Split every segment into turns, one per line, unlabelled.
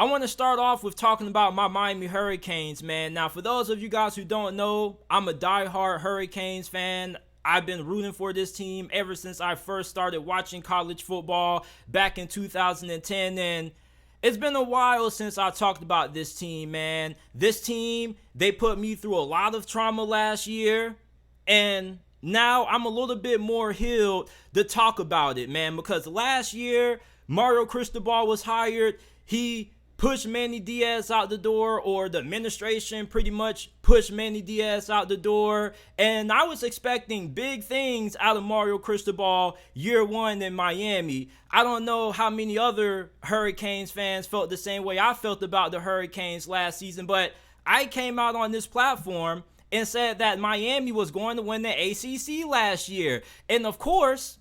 I want to start off with talking about my Miami Hurricanes, man. Now, for those of you guys who don't know, I'm a diehard Hurricanes fan. I've been rooting for this team ever since I first started watching college football back in 2010, and it's been a while since I talked about this team, man. This team, they put me through a lot of trauma last year, and now I'm a little bit more healed to talk about it, man, because last year, Mario Cristobal was hired. He pushed Manny Diaz out the door, or the administration pretty much pushed Manny Diaz out the door. And I was expecting big things out of Mario Cristobal year one in Miami. I don't know how many other Hurricanes fans felt the same way I felt about the Hurricanes last season, but I came out on this platform and said that Miami was going to win the ACC last year. And of course,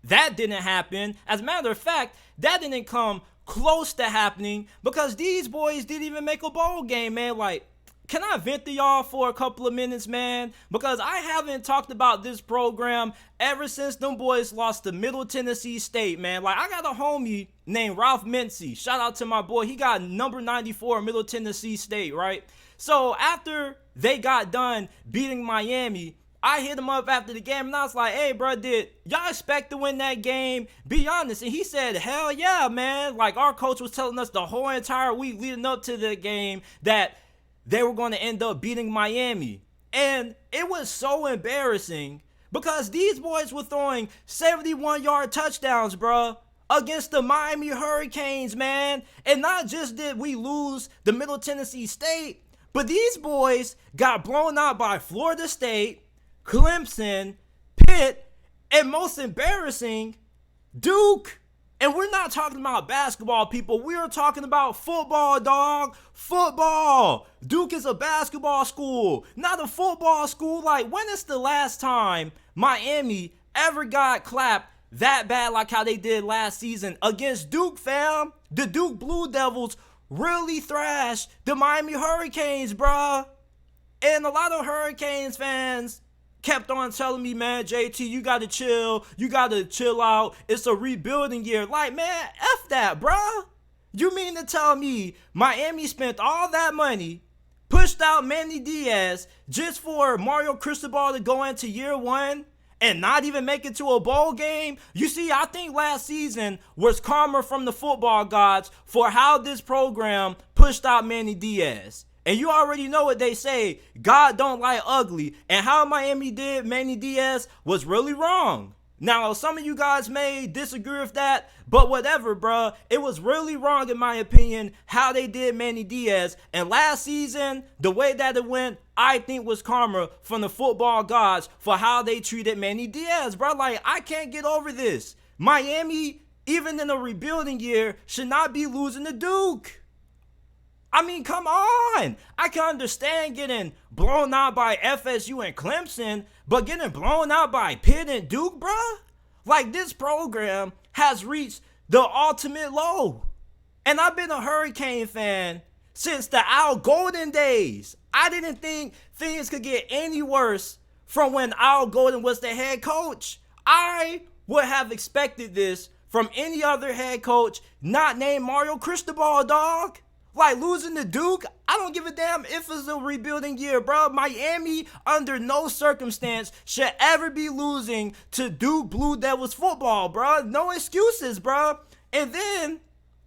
that didn't happen. As a matter of fact, that didn't come close to happening because these boys didn't even make a bowl game, man. Like, can I vent to y'all for a couple of minutes, man? Because I haven't talked about this program ever since them boys lost to Middle Tennessee State, man. Like, I got a homie named Ralph Mincy. Shout out to my boy. He got number 94 Middle Tennessee State, right? So after they got done beating Miami, I hit him up after the game and I was like, hey, bro, did y'all expect to win that game? Be honest. And he said, hell yeah, man. Like, our coach was telling us the whole entire week leading up to the game that they were going to end up beating Miami. And it was so embarrassing because these boys were throwing 71-yard touchdowns, bro, against the Miami Hurricanes, man. And not just did we lose the Middle Tennessee State, but these boys got blown out by Florida State, Clemson, Pitt, and most embarrassing, Duke. And we're not talking about basketball, people. We are talking about football, dog. Football. Duke is a basketball school, not a football school. Like, when is the last time Miami ever got clapped that bad like how they did last season against Duke, fam? The Duke Blue Devils really thrashed the Miami Hurricanes, bruh. And a lot of Hurricanes fans kept on telling me, man, JT, you gotta chill out. It's a rebuilding year. Like, man, F that, bruh. You mean to tell me Miami spent all that money, pushed out Manny Diaz just for Mario Cristobal to go into year one and not even make it to a bowl game? You see, I think last season was karma from the football gods for how this program pushed out Manny Diaz. And you already know what they say, God don't like ugly. And how Miami did Manny Diaz was really wrong. Now, some of you guys may disagree with that, but whatever, bruh. It was really wrong, in my opinion, how they did Manny Diaz. And last season, the way that it went, I think was karma from the football gods for how they treated Manny Diaz, bruh. Like, I can't get over this. Miami, even in a rebuilding year, should not be losing to Duke. I mean, come on. I can understand getting blown out by FSU and Clemson, but getting blown out by Pitt and Duke, bruh? Like, this program has reached the ultimate low. And I've been a Hurricane fan since the Al Golden days. I didn't think things could get any worse from when Al Golden was the head coach. I would have expected this from any other head coach not named Mario Cristobal, dog. Like, losing to Duke, I don't give a damn if it's a rebuilding year, bro. Miami, under no circumstance, should ever be losing to Duke Blue Devils football, bro. No excuses, bro. And then,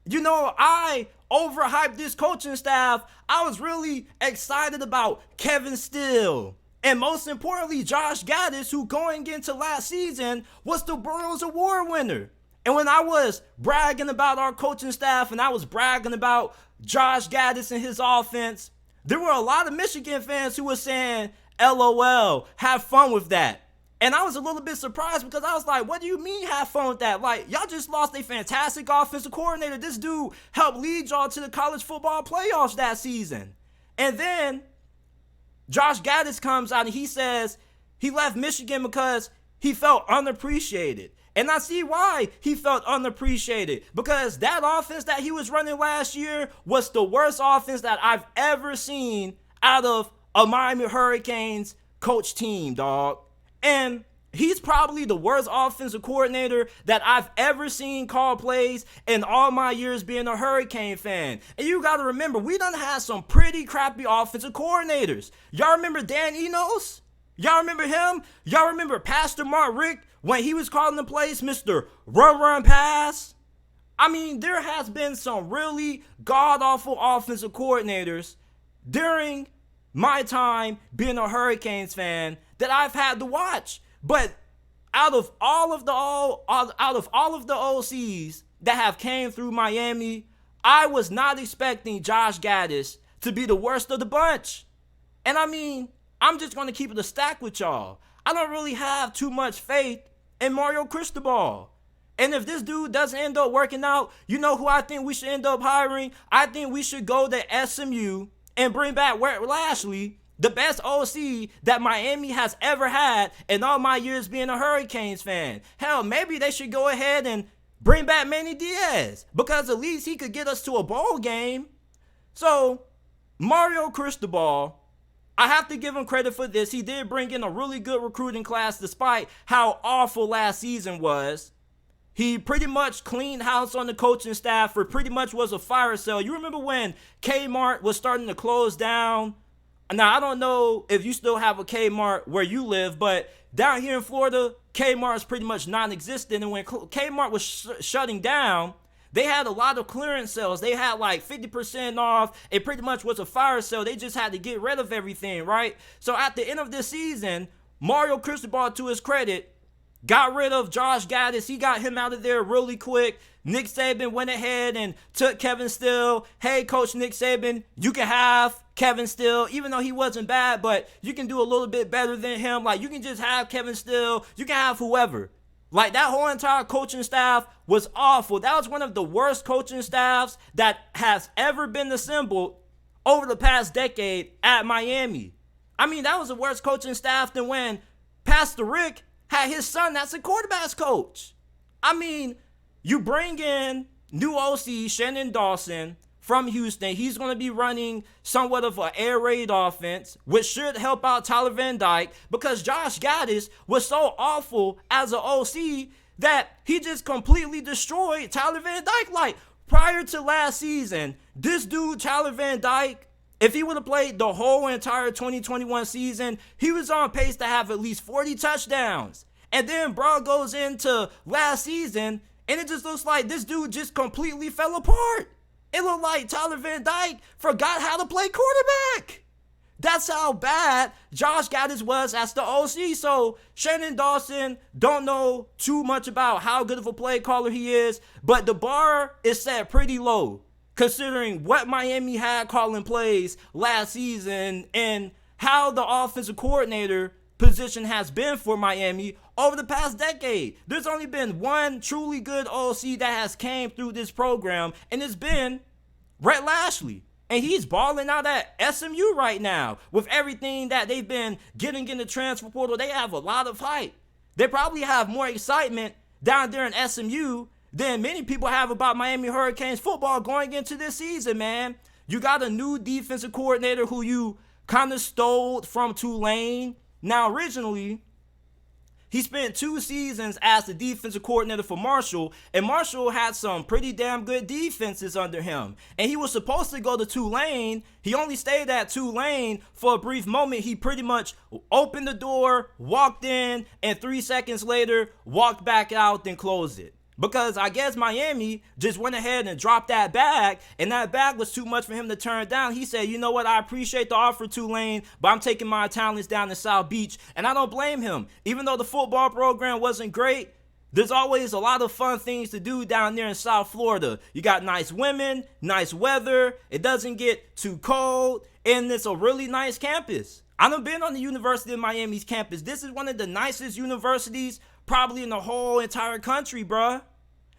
you know, I overhyped this coaching staff. I was really excited about Kevin Steele. And most importantly, Josh Gaddis, who going into last season was the Burroughs Award winner. And when I was bragging about our coaching staff and I was bragging about Josh Gaddis and his offense, there were a lot of Michigan fans who were saying, LOL, have fun with that. And I was a little bit surprised because I was like, what do you mean have fun with that? Like, y'all just lost a fantastic offensive coordinator. This dude helped lead y'all to the college football playoffs that season. And then Josh Gaddis comes out and he says he left Michigan because he felt unappreciated. And I see why he felt unappreciated, because that offense that he was running last year was the worst offense that I've ever seen out of a Miami Hurricanes coach team, dog. And He's probably the worst offensive coordinator that I've ever seen call plays in all my years being a Hurricane fan. And you got to remember, we done had some pretty crappy offensive coordinators. Y'all remember Dan Enos? Y'all remember him? Y'all remember Pastor Mark Richt when he was calling the plays, Mr. Run Pass? I mean, there has been some really god-awful offensive coordinators during my time being a Hurricanes fan that I've had to watch. But out of all of the OCs that have came through Miami, I was not expecting Josh Gaddis to be the worst of the bunch. And I mean, I'm just going to keep it a stack with y'all. I don't really have too much faith in Mario Cristobal. And if this dude doesn't end up working out, you know who I think we should end up hiring? I think we should go to SMU and bring back Lashley, the best OC that Miami has ever had in all my years being a Hurricanes fan. Hell, maybe they should go ahead and bring back Manny Diaz, because at least he could get us to a bowl game. So, Mario Cristobal, I have to give him credit for this. He did bring in a really good recruiting class despite how awful last season was. He pretty much cleaned house on the coaching staff, for pretty much was a fire sale. You remember when Kmart was starting to close down? Now, I don't know if you still have a Kmart where you live, but down here in Florida, Kmart is pretty much non-existent. And when Kmart was shutting down, they had a lot of clearance sales. They had like 50% off. It pretty much was a fire sale. They just had to get rid of everything, right? So at the end of this season, Mario Cristobal, to his credit, got rid of Josh Gaddis. He got him out of there really quick. Nick Saban went ahead and took Kevin Steele. Hey, Coach Nick Saban, you can have Kevin Steele, even though he wasn't bad, but you can do a little bit better than him. Like, you can just have Kevin Steele. You can have whoever. Like, that whole entire coaching staff was awful. That was one of the worst coaching staffs that has ever been assembled over the past decade at Miami. I mean, that was the worst coaching staff than when Pastor Rick had his son that's a quarterback's coach. I mean, you bring in new OC Shannon Dawson from Houston. He's going to be running somewhat of an air raid offense, which should help out Tyler Van Dyke, because Josh Gaddis was so awful as an OC that he just completely destroyed Tyler Van Dyke. Like, prior to last season, this dude, Tyler Van Dyke, if he would have played the whole entire 2021 season, he was on pace to have at least 40 touchdowns. And then bro goes into last season, and it just looks like this dude just completely fell apart. It looked like Tyler Van Dyke forgot how to play quarterback. That's how bad Josh Gaddis was as the OC. So Shannon Dawson, don't know too much about how good of a play caller he is, but the bar is set pretty low considering what Miami had calling plays last season and how the offensive coordinator position has been for Miami over the past decade. There's only been one truly good OC that has came through this program, and it's been Rhett Lashley. And he's balling out at SMU right now. With everything that they've been getting in the transfer portal, they have a lot of hype. They probably have more excitement down there in SMU than many people have about Miami Hurricanes football going into this season, man. You got a new defensive coordinator who you kind of stole from Tulane. Now, originally, he spent 2 seasons as the defensive coordinator for Marshall, and Marshall had some pretty damn good defenses under him. And he was supposed to go to Tulane. He only stayed at Tulane for a brief moment. He pretty much opened the door, walked in, and 3 seconds later, walked back out and closed it. Because I guess Miami just went ahead and dropped that bag, and that bag was too much for him to turn down. He said, you know what, I appreciate the offer, Tulane, but I'm taking my talents down to South Beach, and I don't blame him. Even though the football program wasn't great, there's always a lot of fun things to do down there in South Florida. You got nice women, nice weather, it doesn't get too cold, and it's a really nice campus. I've been on the University of Miami's campus. This is one of the nicest universities probably in the whole entire country, bruh.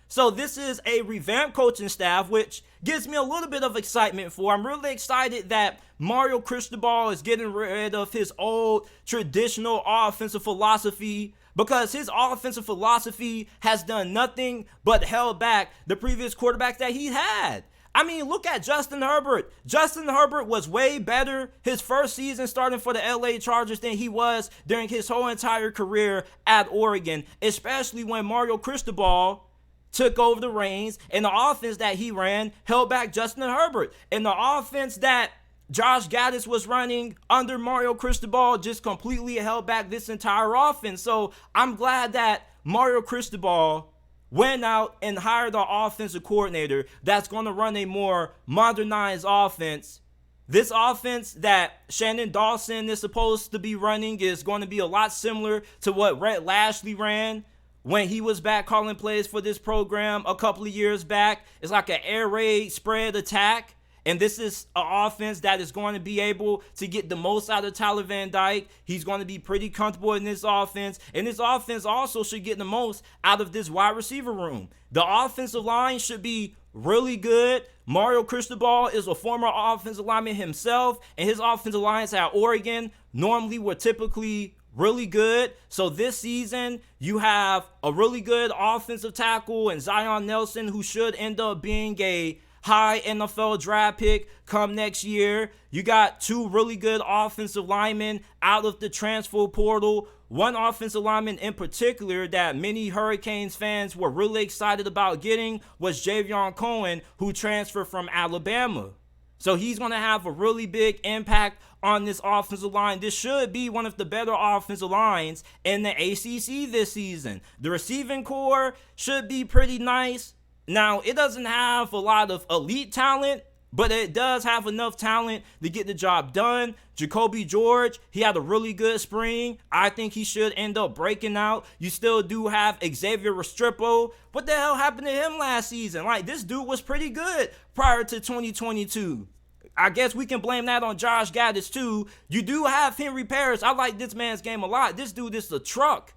So this is a revamped coaching staff, which gives me a little bit of excitement for. I'm really excited that Mario Cristobal is getting rid of his old traditional offensive philosophy, because his offensive philosophy has done nothing but held back the previous quarterbacks that he had. I mean, look at Justin Herbert. Justin Herbert was way better his first season starting for the LA Chargers than he was during his whole entire career at Oregon, especially when Mario Cristobal took over the reins, and the offense that he ran held back Justin Herbert. And the offense that Josh Gaddis was running under Mario Cristobal just completely held back this entire offense. So I'm glad that Mario Cristobal went out and hired an offensive coordinator that's going to run a more modernized offense. This offense that Shannon Dawson is supposed to be running is going to be a lot similar to what Rhett Lashley ran when he was back calling plays for this program a couple of years back. It's like an air raid spread attack. And this is an offense that is going to be able to get the most out of Tyler Van Dyke. He's going to be pretty comfortable in this offense. And this offense also should get the most out of this wide receiver room. The offensive line should be really good. Mario Cristobal is a former offensive lineman himself. And his offensive lines at Oregon normally were typically really good. So this season, you have a really good offensive tackle and Zion Nelson, who should end up being a high NFL draft pick come next year. You got two really good offensive linemen out of the transfer portal. One offensive lineman in particular that many Hurricanes fans were really excited about getting was Javion Cohen, who transferred from Alabama. So he's going to have a really big impact on this offensive line. This should be one of the better offensive lines in the ACC this season. The receiving core should be pretty nice. Now, it doesn't have a lot of elite talent, but it does have enough talent to get the job done. Jacoby George, he had a really good spring. I think he should end up breaking out. You still do have Xavier Restrepo. What the hell happened to him last season? Like, this dude was pretty good prior to 2022. I guess we can blame that on Josh Gaddis too. You do have Henry Parrish. I like this man's game a lot. This dude is a truck.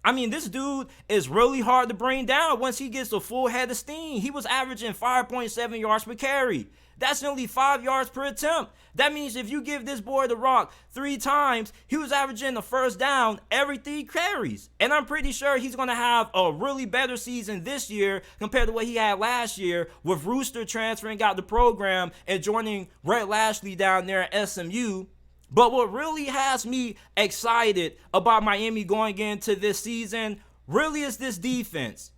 I mean, this dude is really hard to bring down once he gets a full head of steam. He was averaging 5.7 yards per carry. That's nearly 5 yards per attempt. That means if you give this boy the rock 3 times, he was averaging the first down every 3 carries. And I'm pretty sure he's going to have a really better season this year compared to what he had last year, with Rooster transferring out the program and joining Rhett Lashley down there at SMU. But what really has me excited about Miami going into this season really is this defense.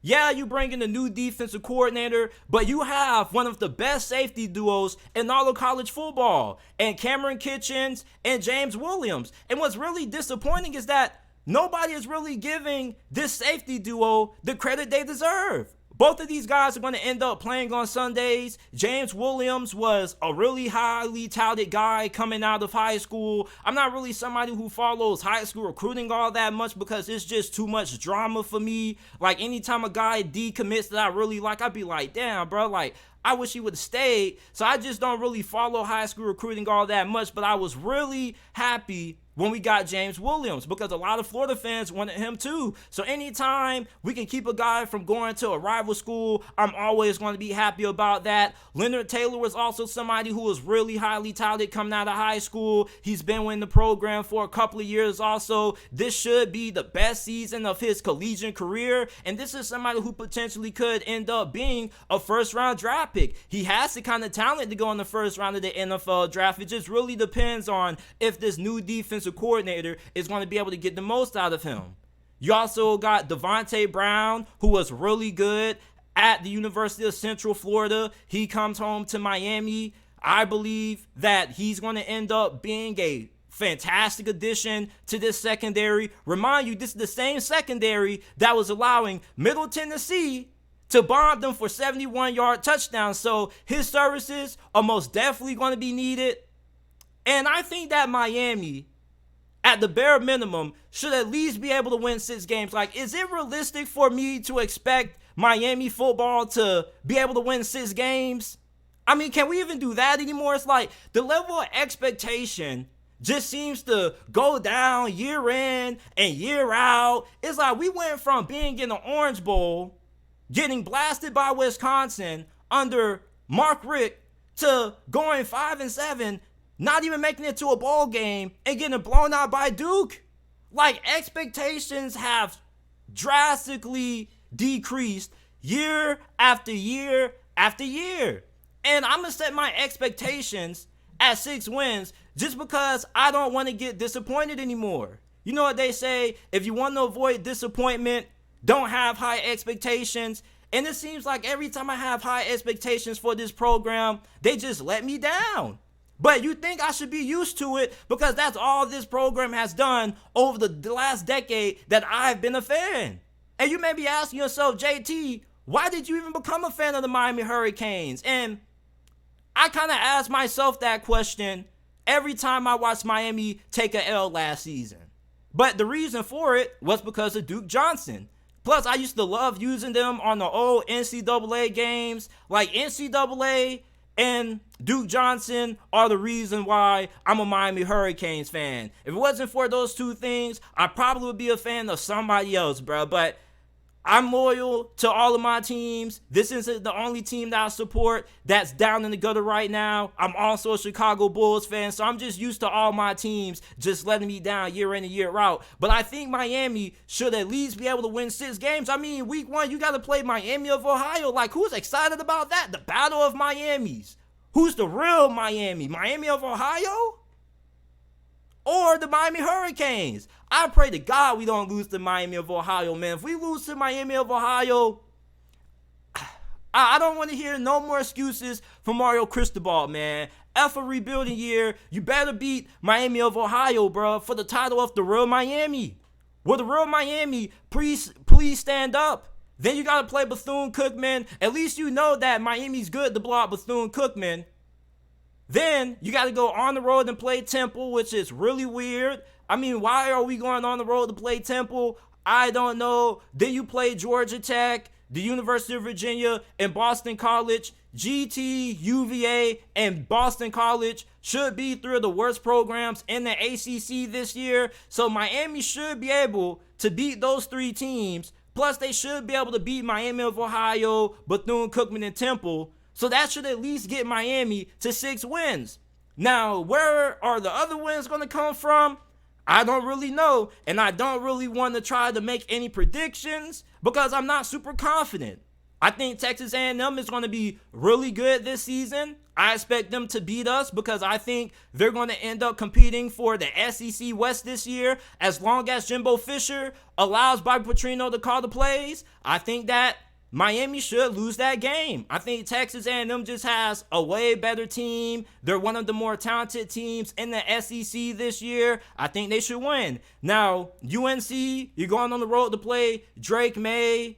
Yeah, you bring in a new defensive coordinator, but you have one of the best safety duos in all of college football, and Cameron Kitchens and James Williams. And what's really disappointing is that nobody is really giving this safety duo the credit they deserve. Both of these guys are going to end up playing on Sundays. James Williams was a really highly touted guy coming out of high school. I'm not really somebody who follows high school recruiting all that much because it's just too much drama for me. Like, anytime a guy decommits that I really like, I'd be like, damn, bro, like, I wish he would have stayed. So I just don't really follow high school recruiting all that much, but I was really happy when we got James Williams because a lot of Florida fans wanted him too. So anytime we can keep a guy from going to a rival school, I'm always going to be happy about that. Leonard Taylor was also somebody who was really highly touted coming out of high school. He's been with the program for a couple of years also. This should be the best season of his collegiate career, and this is somebody who potentially could end up being a first-round draft pick. He has the kind of talent to go in the first round of the NFL draft. It just really depends on if this new defensive coordinator is going to be able to get the most out of him. You also got Devontae Brown, who was really good at the University of Central Florida. He comes home to Miami. I believe that he's going to end up being a fantastic addition to this secondary. Remind you, this is the same secondary that was allowing Middle Tennessee to bomb them for 71-yard touchdowns. So his services are most definitely going to be needed. And I think that Miami, at the bare minimum, should at least be able to win 6 games. Like, is it realistic for me to expect Miami football to be able to win 6 games? I mean, can we even do that anymore? It's like the level of expectation just seems to go down year in and year out. It's like we went from being in the Orange Bowl, getting blasted by Wisconsin under Mark Richt, to going 5-7, not even making it to a bowl game and getting blown out by Duke. Like, expectations have drastically decreased year after year after year. And I'm going to set my expectations at 6 wins just because I don't want to get disappointed anymore. You know what they say? If you want to avoid disappointment, don't have high expectations. And it seems like every time I have high expectations for this program, they just let me down. But you think I should be used to it because that's all this program has done over the last decade that I've been a fan. And you may be asking yourself, JT, why did you even become a fan of the Miami Hurricanes? And I kind of ask myself that question every time I watched Miami take a L last season. But the reason for it was because of Duke Johnson. Plus, I used to love using them on the old NCAA games. Like NCAA and Duke Johnson are the reason why I'm a Miami Hurricanes fan. If it wasn't for those two things, I probably would be a fan of somebody else, bro. But I'm loyal to all of my teams. This isn't the only team that I support that's down in the gutter right now. I'm also a Chicago Bulls fan, so I'm just used to all my teams just letting me down year in and year out. But I think Miami should at least be able to win 6 games. I mean, week 1, you got to play Miami of Ohio. Like, who's excited about that? The Battle of Miamis. Who's the real Miami? Miami of Ohio? Or the Miami Hurricanes? I pray to God we don't lose to Miami of Ohio, man. If we lose to Miami of Ohio, I don't want to hear no more excuses for Mario Cristobal, man. F a rebuilding year. You better beat Miami of Ohio, bro, for the title of the real Miami. Will the real Miami please stand up? Then you got to play Bethune-Cookman. At least you know that Miami's good to block Bethune-Cookman. Then you got to go on the road and play Temple, which is really weird. I mean, why are we going on the road to play Temple? I don't know. Then you play Georgia Tech, the University of Virginia, and Boston College. GT, UVA, and Boston College should be 3 of the worst programs in the ACC this year. So Miami should be able to beat those 3 teams. Plus, they should be able to beat Miami of Ohio, Bethune-Cookman, and Temple. So that should at least get Miami to 6 wins. Now, where are the other wins going to come from? I don't really know, and I don't really want to try to make any predictions because I'm not super confident. I think Texas A&M is going to be really good this season. I expect them to beat us because I think they're going to end up competing for the SEC West this year. As long as Jimbo Fisher allows Bobby Petrino to call the plays, I think that Miami should lose that game. I think Texas A&M just has a way better team. They're one of the more talented teams in the SEC this year. I think they should win. Now, UNC, you're going on the road to play Drake May.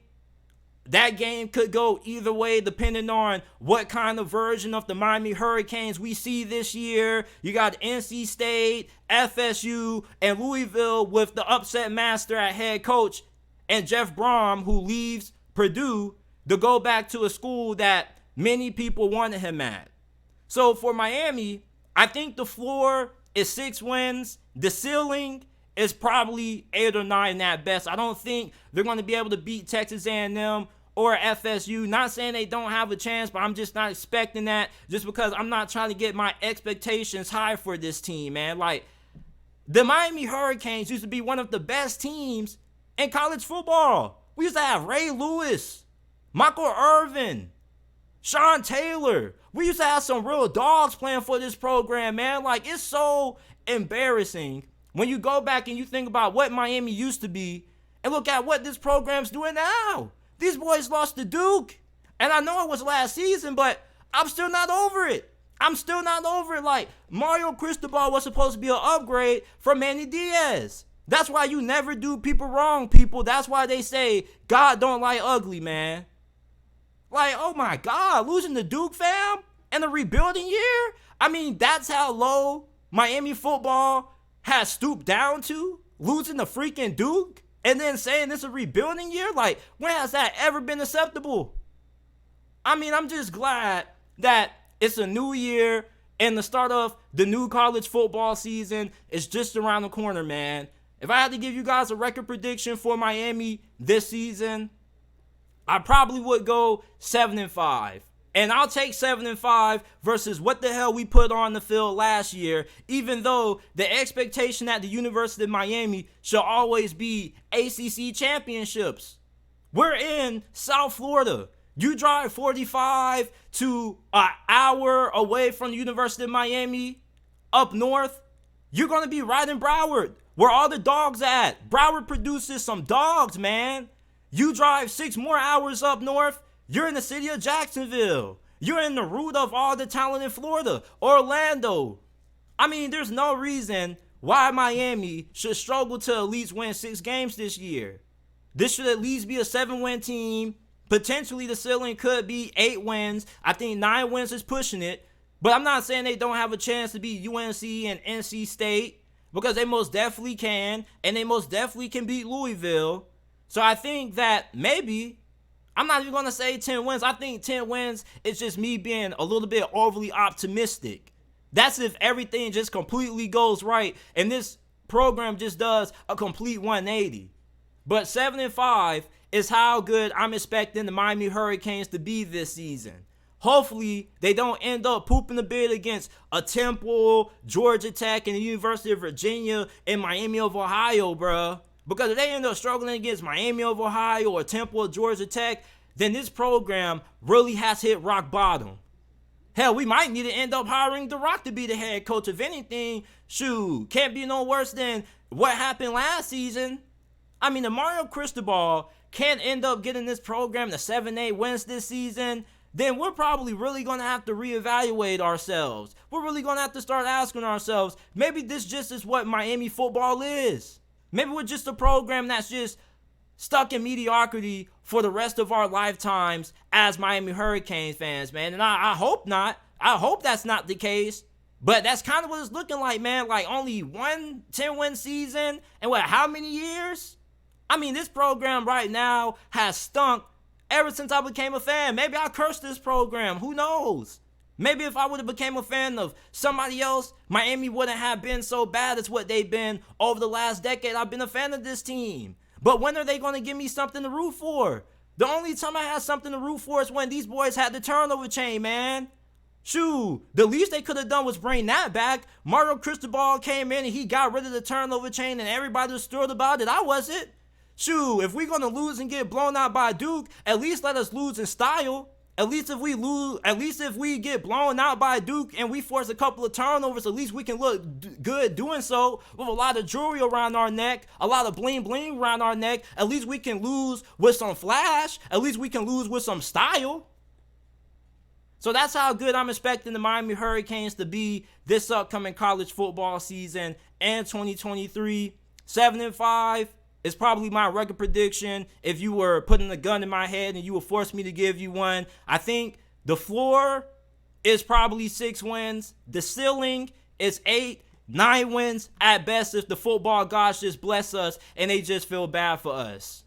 That game could go either way depending on what kind of version of the Miami Hurricanes we see this year. You got NC State, FSU, and Louisville with the upset master at head coach and Jeff Brom, who leaves Purdue to go back to a school that many people wanted him at. So for Miami, I think the floor is 6 wins. The ceiling is probably 8 or 9 at best. I don't think they're going to be able to beat Texas A&M or FSU. Not saying they don't have a chance, but I'm just not expecting that just because I'm not trying to get my expectations high for this team, man. Like, the Miami Hurricanes used to be one of the best teams in college football. We used to have Ray Lewis, Michael Irvin, Sean Taylor. We used to have some real dogs playing for this program, man. Like, it's so embarrassing when you go back and you think about what Miami used to be and look at what this program's doing now. These boys lost to Duke. And I know it was last season, but I'm still not over it. I'm still not over it. Like, Mario Cristobal was supposed to be an upgrade from Manny Diaz. That's why you never do people wrong, people. That's why they say God don't like ugly, man. Like, oh my God, losing to Duke, fam, in a rebuilding year? I mean, that's how low Miami football has stooped down to, losing to freaking Duke, and then saying it's a rebuilding year? Like, when has that ever been acceptable? I mean, I'm just glad that it's a new year and the start of the new college football season is just around the corner, man. If I had to give you guys a record prediction for Miami this season, I probably would go 7-5. And I'll take 7-5 versus what the hell we put on the field last year, even though the expectation at the University of Miami should always be ACC championships. We're in South Florida. You drive 45 to an hour away from the University of Miami up north, you're going to be right in Broward, where all the dogs at. Broward produces some dogs, man. You drive 6 more hours up north, you're in the city of Jacksonville. You're in the root of all the talent in Florida, Orlando. I mean, there's no reason why Miami should struggle to at least win 6 games this year. This should at least be a 7-win team. Potentially the ceiling could be 8 wins. I think 9 wins is pushing it. But I'm not saying they don't have a chance to beat UNC and NC State, because they most definitely can, and they most definitely can beat Louisville. So I think that maybe, I'm not even going to say 10 wins. I think 10 wins is just me being a little bit overly optimistic. That's if everything just completely goes right and this program just does a complete 180. But 7-5 is how good I'm expecting the Miami Hurricanes to be this season. Hopefully, they don't end up pooping the bed against a Temple, Georgia Tech, and the University of Virginia and Miami of Ohio, bruh. Because if they end up struggling against Miami of Ohio or Temple or Georgia Tech, then this program really has hit rock bottom. Hell, we might need to end up hiring The Rock to be the head coach. If anything, shoot, can't be no worse than what happened last season. I mean, the Mario Cristobal can't end up getting this program to 7-8 wins this season, then we're probably really going to have to reevaluate ourselves. We're really going to have to start asking ourselves, maybe this just is what Miami football is. Maybe we're just a program that's just stuck in mediocrity for the rest of our lifetimes as Miami Hurricanes fans, man. And I hope not. I hope that's not the case. But that's kind of what it's looking like, man. Like only one 10-win season in what, how many years? I mean, this program right now has stunk ever since I became a fan. Maybe I cursed this program. Who knows? Maybe if I would have became a fan of somebody else, Miami wouldn't have been so bad as what they've been over the last decade. I've been a fan of this team. But when are they going to give me something to root for? The only time I had something to root for is when these boys had the turnover chain, man. Shoot, the least they could have done was bring that back. Mario Cristobal came in and he got rid of the turnover chain and everybody was thrilled about it. I wasn't. Shoot, if we're going to lose and get blown out by Duke, at least let us lose in style. At least if we get blown out by Duke and we force a couple of turnovers, at least we can look good doing so with a lot of jewelry around our neck, a lot of bling bling around our neck. At least we can lose with some flash. At least we can lose with some style. So that's how good I'm expecting the Miami Hurricanes to be this upcoming college football season and 2023. 7-5 is probably my record prediction. If you were putting a gun in my head and you would force me to give you one, I think the floor is probably 6 wins. The ceiling is 8, 9 wins at best if the football gods just bless us and they just feel bad for us.